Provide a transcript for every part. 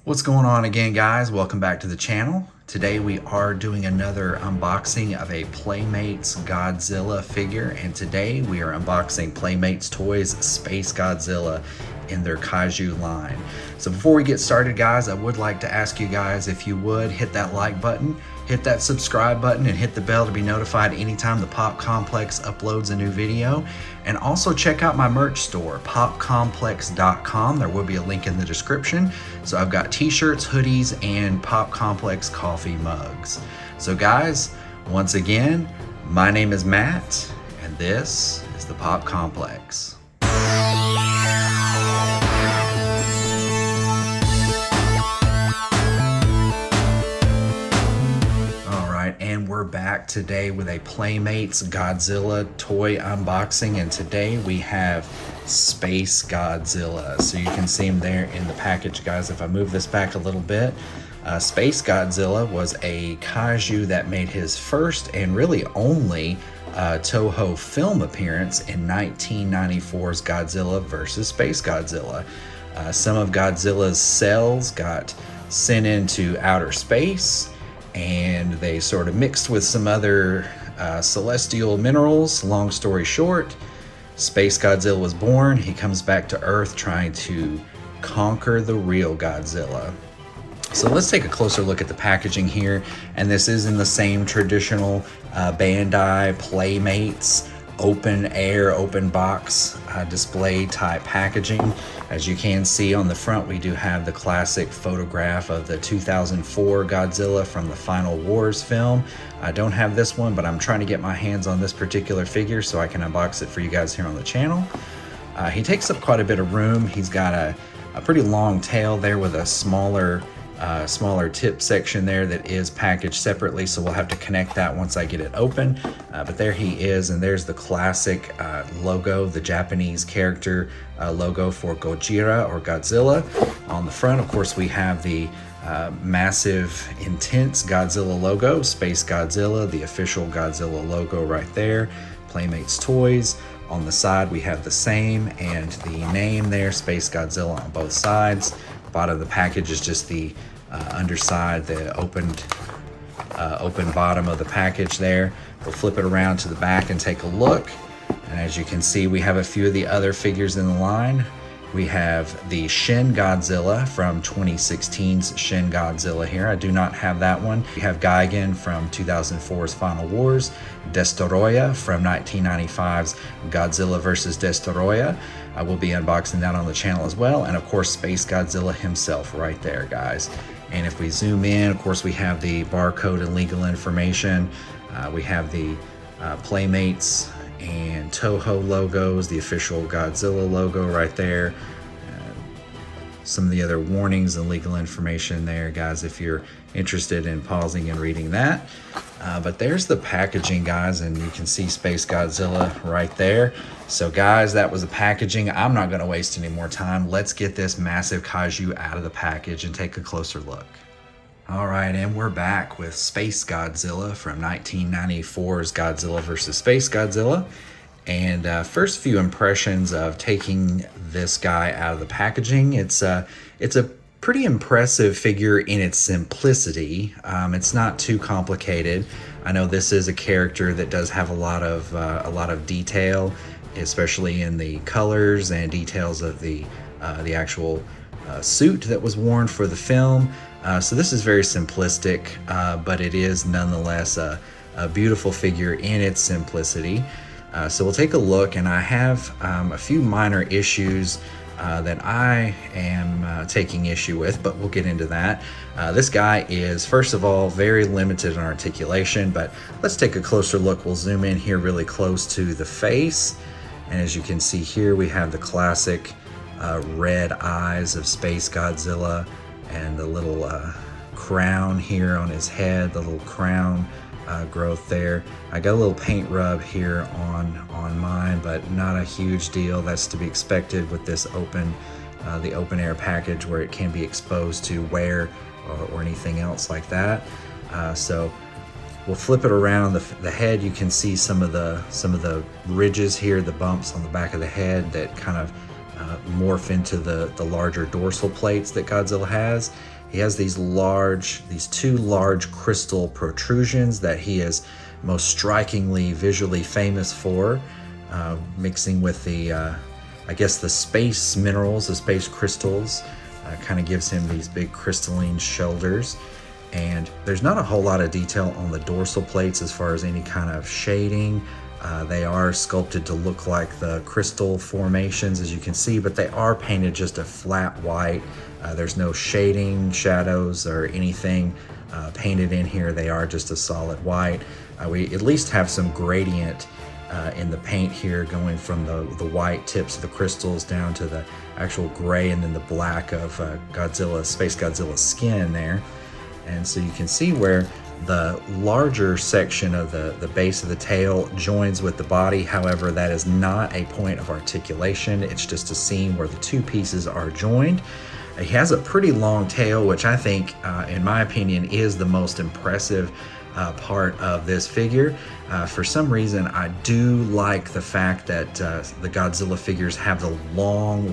What's going on again, guys? Welcome back to the channel. Today we are doing another unboxing of a Playmates Godzilla figure, and today we are unboxing Playmates Toys SpaceGodzilla in their Kaiju line. So before we get started, guys, I would like to ask you guys if you would hit that like button, hit that subscribe button, and hit the bell to be notified anytime the PopComplex uploads a new video. And also check out my merch store, PopComplex.com. There will be a link in the description. So I've got t-shirts, hoodies, and PopComplex coffee mugs. So guys, once again, my name is Matt, and this is the PopComplex. And we're back today with a Playmates Godzilla toy unboxing, and today we have SpaceGodzilla. So you can see him there in the package, guys. If I move this back a little bit, SpaceGodzilla was a kaiju that made his first and really only TOHO film appearance in 1994's Godzilla vs. SpaceGodzilla. Some of Godzilla's cells got sent into outer space, and they sort of mixed with some other celestial minerals. Long story short, SpaceGodzilla was born. He comes back to Earth trying to conquer the real Godzilla. So let's take a closer look at the packaging here, and this is in the same traditional Bandai Playmates open air, open box display type packaging. As you can see on the front, we do have the classic photograph of the 2004 Godzilla from the Final Wars film. I don't have this one, but I'm trying to get my hands on this particular figure so I can unbox it for you guys here on the channel. He takes up quite a bit of room. He's got a pretty long tail there with a smaller tip section there that is packaged separately, so we'll have to connect that once I get it open. But there he is, and there's the classic logo, the Japanese character logo for Gojira or Godzilla. On the front, of course, we have the massive, intense Godzilla logo, SpaceGodzilla, the official Godzilla logo right there, Playmates Toys. On the side, we have the same, and the name there, SpaceGodzilla, on both sides. Bottom of the package is just the underside, the open bottom of the package there. We'll flip it around to the back and take a look. And as you can see, we have a few of the other figures in the line. We have the Shin Godzilla from 2016's Shin Godzilla here. I do not have that one. We have Gigan from 2004's Final Wars, Destoroyah from 1995's Godzilla vs. Destoroyah. I will be unboxing that on the channel as well. And of course, SpaceGodzilla himself right there, guys. And if we zoom in, of course, we have the barcode and legal information. We have the Playmates and TOHO logos, the official Godzilla logo right there. Some of the other warnings and legal information there, guys, if you're interested in pausing and reading that. But there's the packaging, guys, and you can see SpaceGodzilla right there. So guys, that was the packaging. I'm not going to waste any more time. Let's get this massive kaiju out of the package and take a closer look. All right, and we're back with SpaceGodzilla from 1994's Godzilla vs. SpaceGodzilla. And first few impressions of taking this guy out of the packaging. It's a pretty impressive figure in its simplicity. It's not too complicated. I know this is a character that does have a lot of detail, especially in the colors and details of the actual suit that was worn for the film. So this is very simplistic, but it is nonetheless a beautiful figure in its simplicity. So we'll take a look, and I have a few minor issues that I am taking issue with, but we'll get into that. This guy is, first of all, very limited in articulation, but let's take a closer look. We'll zoom in here really close to the face, and as you can see here, we have the classic red eyes of SpaceGodzilla and the little crown here on his head, the little crown growth there. I got a little paint rub here on mine, but not a huge deal. That's to be expected with this the open air package, where it can be exposed to wear or anything else like that. So we'll flip it around. The head, you can see some of the ridges here, the bumps on the back of the head that kind of morph into the larger dorsal plates that Godzilla has. He has these two large crystal protrusions that he is most strikingly visually famous for, mixing with the, I guess the space minerals, the space crystals, kind of gives him these big crystalline shoulders. And there's not a whole lot of detail on the dorsal plates as far as any kind of shading. They are sculpted to look like the crystal formations, as you can see, but they are painted just a flat white. There's no shading, shadows, or anything painted in here. They are just a solid white. We at least have some gradient in the paint here, going from the white tips of the crystals down to the actual gray and then the black of Space Godzilla's skin there. And so you can see where the larger section of the base of the tail joins with the body. However, that is not a point of articulation. It's just a scene where the two pieces are joined. He has a pretty long tail, which I think, in my opinion, is the most impressive part of this figure. For some reason, I do like the fact that the Godzilla figures have the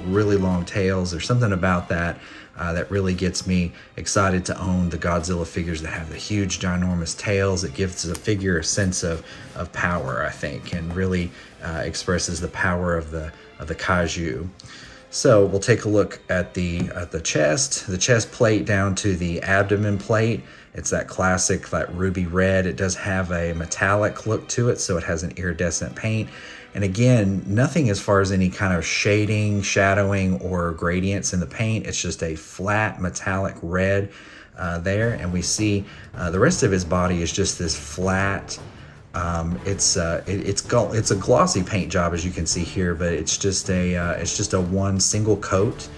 really long tails. There's something about that that really gets me excited to own the Godzilla figures that have the huge, ginormous tails. It gives the figure a sense of power, I think, and really expresses the power of the Kaiju. So we'll take a look at the chest plate down to the abdomen plate. It's that classic, that ruby red. It does have a metallic look to it, so it has an iridescent paint. And again, nothing as far as any kind of shading, shadowing, or gradients in the paint. It's just a flat metallic red there. And we see the rest of his body is just this flat. It's a glossy paint job, as you can see here, but it's just a one single coat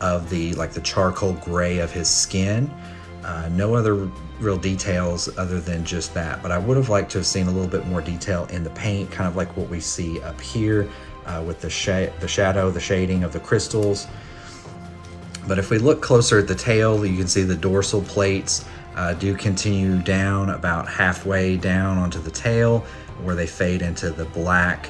of the charcoal gray of his skin. No other real details other than just that, but I would have liked to have seen a little bit more detail in the paint, kind of like what we see up here with the shadow, the shading of the crystals. But if we look closer at the tail, you can see the dorsal plates do continue down about halfway down onto the tail, where they fade into the black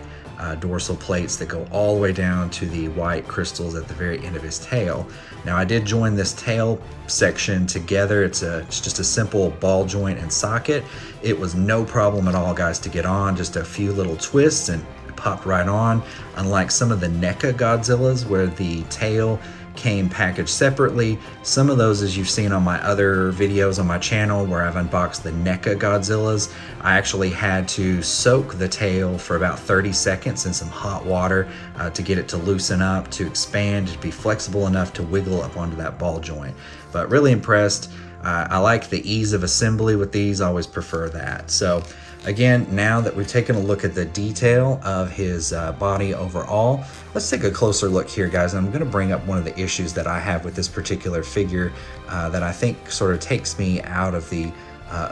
dorsal plates that go all the way down to the white crystals at the very end of his tail. Now, I did join this tail section together. It's just a simple ball joint and socket. It was no problem at all, guys, to get on. Just a few little twists and it popped right on. Unlike some of the NECA Godzillas where the tail came packaged separately. Some of those, as you've seen on my other videos on my channel where I've unboxed the NECA Godzillas, I actually had to soak the tail for about 30 seconds in some hot water to get it to loosen up, to expand, to be flexible enough to wiggle up onto that ball joint. But really impressed. I like the ease of assembly with these. I always prefer that. So again, now that we've taken a look at the detail of his body overall, let's take a closer look here, guys. I'm going to bring up one of the issues that I have with this particular figure that I think sort of takes me out of the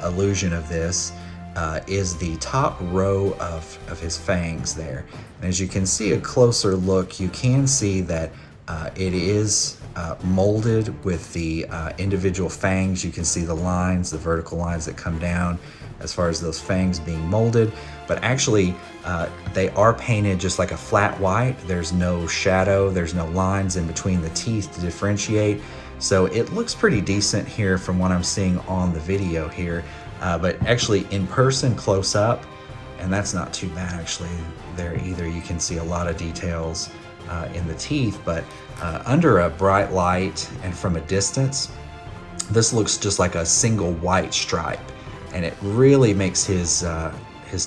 illusion of this, is the top row of his fangs there. And as you can see a closer look, you can see that it is molded with the individual fangs. You can see the lines, the vertical lines that come down as far as those fangs being molded, but actually they are painted just like a flat white. There's no shadow, there's no lines in between the teeth to differentiate. So it looks pretty decent here from what I'm seeing on the video here, but actually in person close up, and that's not too bad actually there either. You can see a lot of details in the teeth, but under a bright light and from a distance, this looks just like a single white stripe. And it really makes his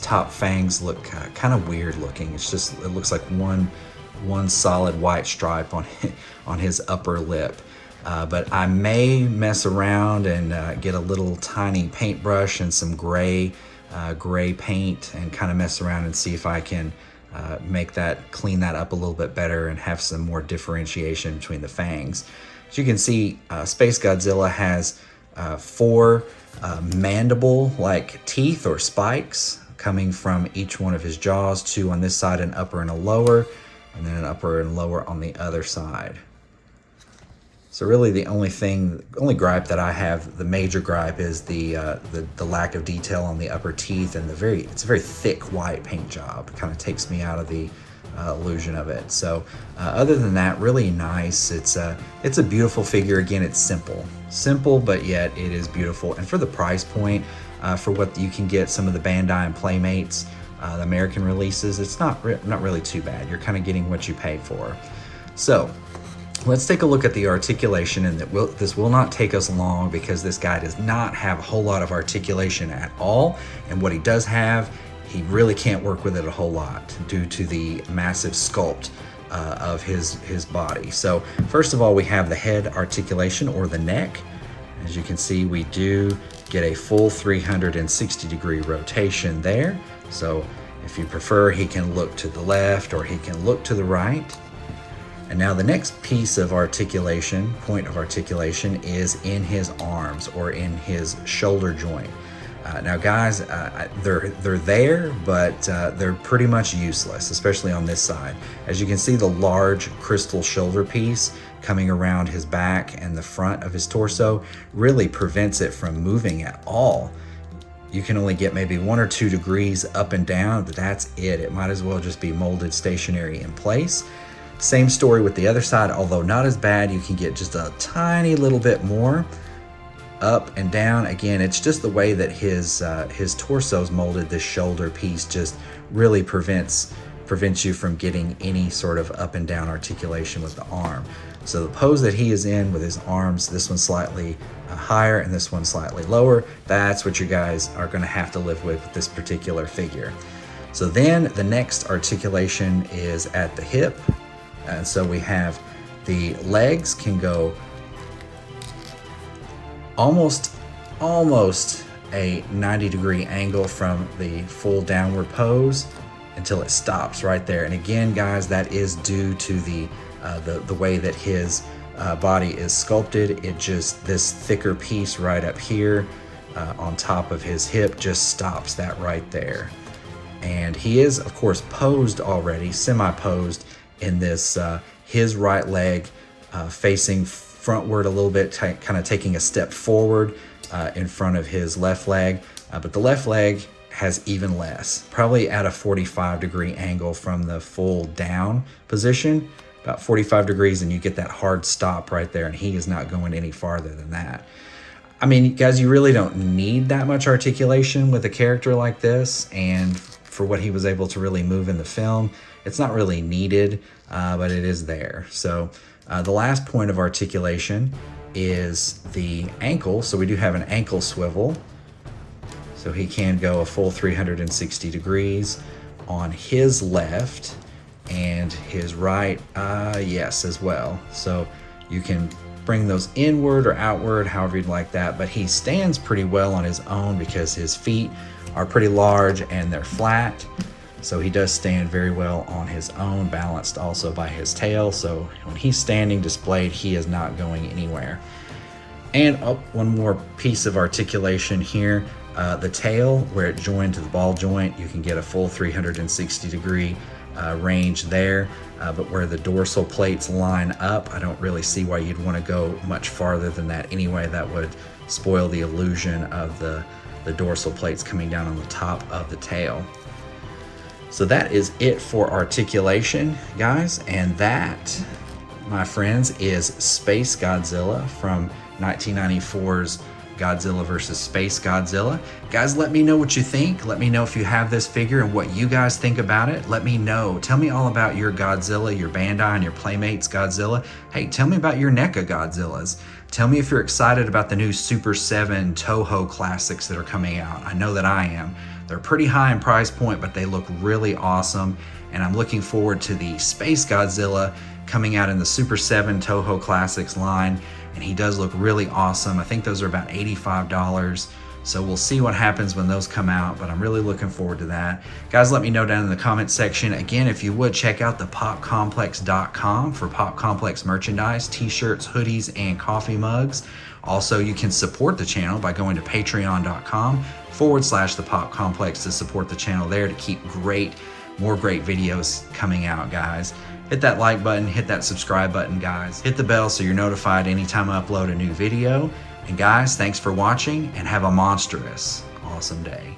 top fangs look kind of weird looking. It looks like one solid white stripe on his upper lip. But I may mess around and get a little tiny paintbrush and some gray paint and kind of mess around and see if I can clean that up a little bit better and have some more differentiation between the fangs. As you can see, Space Godzilla has 4 mandible-like teeth or spikes coming from each one of his jaws, 2 on this side, an upper and a lower, and then an upper and lower on the other side. So really the only gripe that I have, the major gripe, is the lack of detail on the upper teeth and it's a very thick white paint job. It kind of takes me out of the illusion of it. So other than that, really nice. It's a beautiful figure. Again, it's simple, but yet it is beautiful. And for the price point, for what you can get some of the Bandai and Playmates, the American releases, it's not really too bad. You're kind of getting what you pay for. So let's take a look at the articulation, and this will not take us long because this guy does not have a whole lot of articulation at all. And what he does have, he really can't work with it a whole lot due to the massive sculpt of his body. So first of all, we have the head articulation, or the neck. As you can see, we do get a full 360-degree rotation there. So if you prefer, he can look to the left or he can look to the right. And now the next piece of articulation, point of articulation, is in his arms or in his shoulder joint. Now guys, they're there, but they're pretty much useless, especially on this side. As you can see, the large crystal shoulder piece coming around his back and the front of his torso really prevents it from moving at all. You can only get maybe 1 or 2 degrees up and down, but that's it. It might as well just be molded stationary in place. Same story with the other side, although not as bad. You can get just a tiny little bit more up and down. Again, it's just the way that his torso's molded. This shoulder piece just really prevents you from getting any sort of up and down articulation with the arm. So the pose that he is in with his arms, this one's slightly higher and this one slightly lower, that's what you guys are going to have to live with this particular figure. So then the next articulation is at the hip. And so we have the legs can go almost a 90-degree angle from the full downward pose until it stops right there. And again, guys, that is due to the way that his body is sculpted. It just, this thicker piece right up here on top of his hip just stops that right there. And he is, of course, posed already, semi-posed in this, his right leg facing frontward a little bit, kind of taking a step forward in front of his left leg. But the left leg has even less, probably at a 45-degree angle from the full down position, about 45 degrees, and you get that hard stop right there, and he is not going any farther than that. I mean, guys, you really don't need that much articulation with a character like this, and for what he was able to really move in the film, it's not really needed, but it is there. So the last point of articulation is the ankle. So we do have an ankle swivel. So he can go a full 360 degrees on his left, and his right, yes, as well. So you can bring those inward or outward, however you'd like that, but he stands pretty well on his own because his feet are pretty large and they're flat. So he does stand very well on his own, balanced also by his tail. So when he's standing displayed, he is not going anywhere. And one more piece of articulation here. The tail, where it joined to the ball joint, you can get a full 360 degree range there, but where the dorsal plates line up, I don't really see why you'd want to go much farther than that anyway. That would spoil the illusion of the dorsal plates coming down on the top of the tail. So that is it for articulation, guys, and that, my friends, is SpaceGodzilla from 1994's Godzilla vs. SpaceGodzilla. Guys, let me know what you think. Let me know if you have this figure and what you guys think about it. Let me know. Tell me all about your Godzilla, your Bandai and your Playmates Godzilla. Hey, tell me about your NECA Godzillas. Tell me if you're excited about the new Super 7 Toho classics that are coming out. I know that I am. They're pretty high in price point, but they look really awesome. And I'm looking forward to the SpaceGodzilla coming out in the Super 7 Toho Classics line. And he does look really awesome. I think those are about $85. So we'll see what happens when those come out, but I'm really looking forward to that. Guys, let me know down in the comment section. Again, if you would, check out the PopComplex.com for PopComplex merchandise, t-shirts, hoodies, and coffee mugs. Also, you can support the channel by going to patreon.com/the PopComplex to support the channel there to keep more great videos coming out, guys. Hit that like button, hit that subscribe button, guys. Hit the bell so you're notified anytime I upload a new video. And guys, thanks for watching and have a monstrous, awesome day.